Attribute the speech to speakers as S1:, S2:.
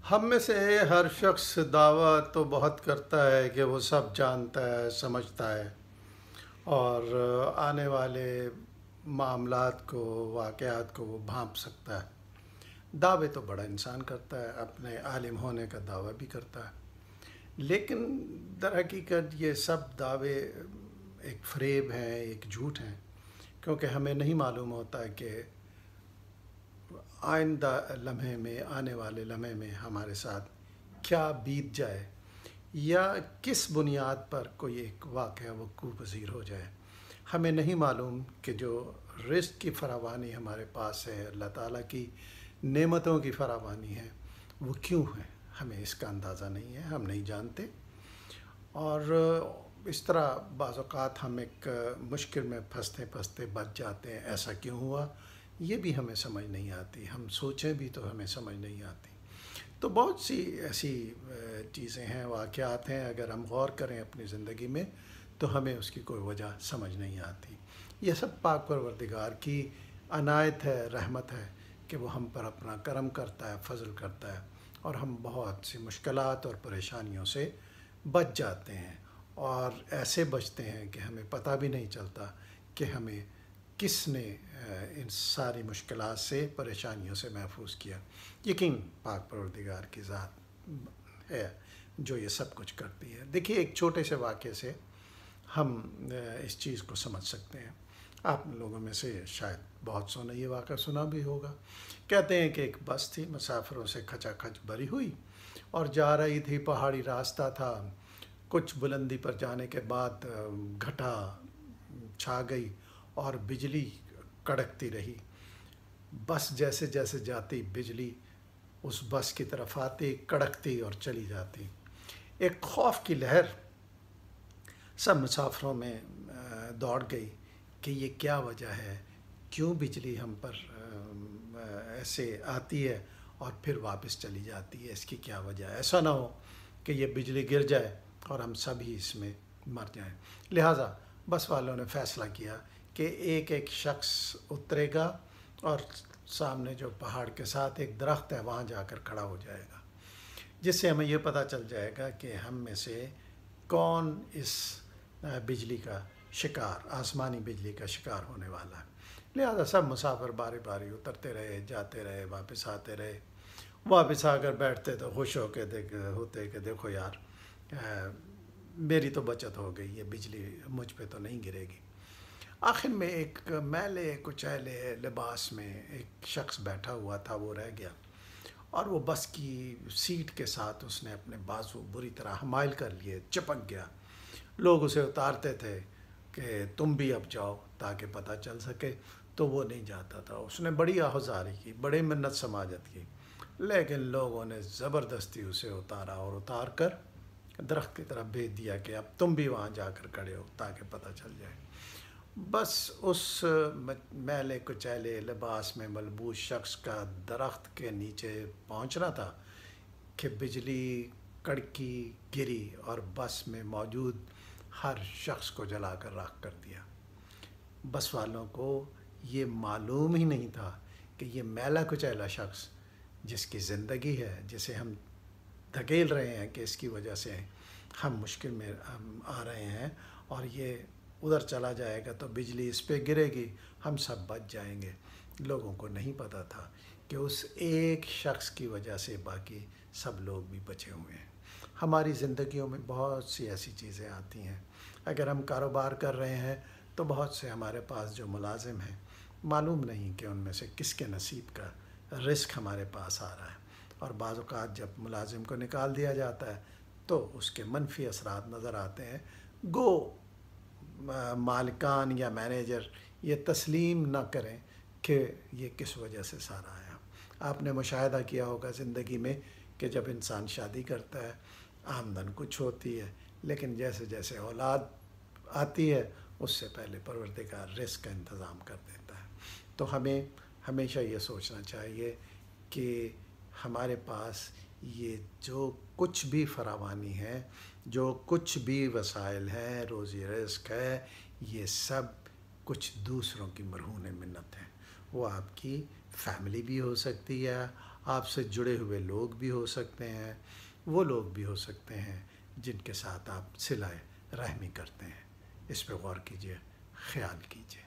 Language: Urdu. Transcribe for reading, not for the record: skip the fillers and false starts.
S1: ہم میں سے ہر شخص دعویٰ تو بہت کرتا ہے کہ وہ سب جانتا ہے، سمجھتا ہے اور آنے والے معاملات کو، واقعات کو وہ بھانپ سکتا ہے۔ دعوے تو بڑا انسان کرتا ہے، اپنے عالم ہونے کا دعویٰ بھی کرتا ہے، لیکن در حقیقت یہ سب دعوے ایک فریب ہیں، ایک جھوٹ ہیں، کیونکہ ہمیں نہیں معلوم ہوتا کہ آئندہ لمحے میں، آنے والے لمحے میں ہمارے ساتھ کیا بیت جائے یا کس بنیاد پر کوئی ایک واقعہ وقوع پذیر ہو جائے۔ ہمیں نہیں معلوم کہ جو رزق کی فراوانی ہمارے پاس ہے، اللہ تعالیٰ کی نعمتوں کی فراوانی ہے، وہ کیوں ہے، ہمیں اس کا اندازہ نہیں ہے، ہم نہیں جانتے۔ اور اس طرح بعض اوقات ہم ایک مشکل میں پھنستے پھنستے بچ جاتے ہیں، ایسا کیوں ہوا یہ بھی ہمیں سمجھ نہیں آتی، ہم سوچیں بھی تو ہمیں سمجھ نہیں آتی۔ تو بہت سی ایسی چیزیں ہیں، واقعات ہیں، اگر ہم غور کریں اپنی زندگی میں تو ہمیں اس کی کوئی وجہ سمجھ نہیں آتی۔ یہ سب پاک پروردگار کی عنایت ہے، رحمت ہے کہ وہ ہم پر اپنا کرم کرتا ہے، فضل کرتا ہے، اور ہم بہت سی مشکلات اور پریشانیوں سے بچ جاتے ہیں، اور ایسے بچتے ہیں کہ ہمیں پتہ بھی نہیں چلتا کہ ہمیں کس نے ان ساری مشکلات سے، پریشانیوں سے محفوظ کیا۔ یقین پاک پروردگار کی ذات ہے جو یہ سب کچھ کرتی ہے۔ دیکھیے، ایک چھوٹے سے واقعے سے ہم اس چیز کو سمجھ سکتے ہیں۔ آپ لوگوں میں سے شاید بہت سو نے یہ واقعہ سنا بھی ہوگا۔ کہتے ہیں کہ ایک بس تھی، مسافروں سے کھچا کھچ بھری ہوئی اور جا رہی تھی، پہاڑی راستہ تھا۔ کچھ بلندی پر جانے کے بعد گھٹا چھا گئی اور بجلی کڑکتی رہی۔ بس جیسے جیسے جاتی، بجلی اس بس کی طرف آتی، کڑکتی اور چلی جاتی۔ ایک خوف کی لہر سب مسافروں میں دوڑ گئی کہ یہ کیا وجہ ہے، کیوں بجلی ہم پر ایسے آتی ہے اور پھر واپس چلی جاتی ہے، اس کی کیا وجہ ہے؟ ایسا نہ ہو کہ یہ بجلی گر جائے اور ہم سب ہی اس میں مر جائیں۔ لہٰذا بس والوں نے فیصلہ کیا کہ ایک ایک شخص اترے گا اور سامنے جو پہاڑ کے ساتھ ایک درخت ہے وہاں جا کر کھڑا ہو جائے گا، جس سے ہمیں یہ پتہ چل جائے گا کہ ہم میں سے کون اس بجلی کا شکار، آسمانی بجلی کا شکار ہونے والا ہے۔ لہذا سب مسافر باری باری اترتے رہے، جاتے رہے، واپس آتے رہے۔ واپس آ کر بیٹھتے تو خوش ہو کے ہوتے کہ دیکھو یار، میری تو بچت ہو گئی، یہ بجلی مجھ پہ تو نہیں گرے گی۔ آخر میں ایک میلے کچیلے لباس میں ایک شخص بیٹھا ہوا تھا، وہ رہ گیا، اور وہ بس کی سیٹ کے ساتھ اس نے اپنے بازو بری طرح حمائل کر لیے، چپک گیا۔ لوگ اسے اتارتے تھے کہ تم بھی اب جاؤ تاکہ پتہ چل سکے، تو وہ نہیں جاتا تھا۔ اس نے بڑی آہوزاری کی، بڑی منت سماجت کی، لیکن لوگوں نے زبردستی اسے اتارا اور اتار کر درخت کی طرف بھیج دیا کہ اب تم بھی وہاں جا کر کھڑے ہو تاکہ پتہ چل جائے۔ بس اس میلے کچیلے لباس میں ملبوس شخص کا درخت کے نیچے پہنچنا تھا کہ بجلی کڑکی، گری اور بس میں موجود ہر شخص کو جلا کر راکھ کر دیا۔ بس والوں کو یہ معلوم ہی نہیں تھا کہ یہ میلا کچیلا شخص جس کی زندگی ہے، جسے ہم دھکیل رہے ہیں کہ اس کی وجہ سے ہم مشکل میں آ رہے ہیں، اور یہ ادھر چلا جائے گا تو بجلی اس پہ گرے گی، ہم سب بچ جائیں گے۔ لوگوں کو نہیں پتہ تھا کہ اس ایک شخص کی وجہ سے باقی سب لوگ بھی بچے ہوئے ہیں۔ ہماری زندگیوں میں بہت سی ایسی چیزیں آتی ہیں۔ اگر ہم کاروبار کر رہے ہیں تو بہت سے ہمارے پاس جو ملازم ہیں، معلوم نہیں کہ ان میں سے کس کے نصیب کا رزق ہمارے پاس آ رہا ہے، اور بعض اوقات جب ملازم کو نکال دیا جاتا ہے تو اس کے منفی اثرات نظر آتے ہیں۔ گو مالکان یا مینیجر یہ تسلیم نہ کریں کہ یہ کس وجہ سے سارا آیا۔ آپ نے مشاہدہ کیا ہوگا زندگی میں کہ جب انسان شادی کرتا ہے، آمدن کچھ ہوتی ہے، لیکن جیسے جیسے اولاد آتی ہے اس سے پہلے پروردگار رزق کا انتظام کر دیتا ہے۔ تو ہمیں ہمیشہ یہ سوچنا چاہیے کہ ہمارے پاس یہ جو کچھ بھی فراوانی ہے، جو کچھ بھی وسائل ہیں، روزی رزق ہے، یہ سب کچھ دوسروں کی مرہون منت ہے۔ وہ آپ کی فیملی بھی ہو سکتی ہے، آپ سے جڑے ہوئے لوگ بھی ہو سکتے ہیں، وہ لوگ بھی ہو سکتے ہیں جن کے ساتھ آپ صلہ رحمی کرتے ہیں۔ اس پہ غور کیجیے، خیال کیجیے۔